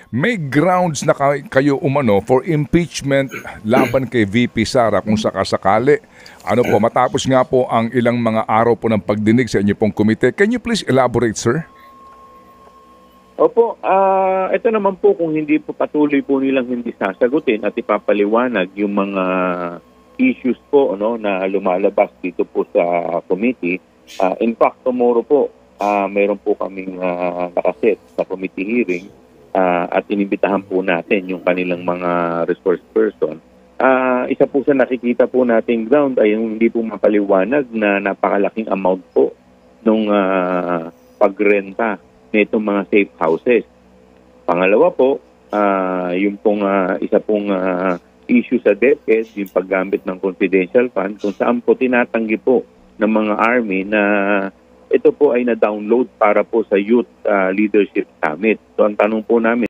may grounds na kayo umano for impeachment laban kay VP Sara kung sakasakali. Ano po, matapos nga po ang ilang mga araw po ng pagdinig sa inyo pong komite. Can you please elaborate, sir? Opo, ito naman po kung hindi po patuloy po nilang hindi sasagutin at ipapaliwanag yung mga issues po na lumalabas dito po sa committee. In fact, tomorrow po, mayroon po kaming nakaset sa committee hearing at inimbitahan po natin yung kanilang mga resource person. Isa po sa nakikita po nating ground ay yung hindi po mapaliwanag na napakalaking amount po nung pagrenta nitong mga safe houses. Pangalawa po, yung pong isa pong issue sa DepEd, yung paggamit ng confidential fund, kung saan po tinatanggi po ng mga army na ito po ay na-download para po sa Youth Leadership Summit. So ang tanong po namin,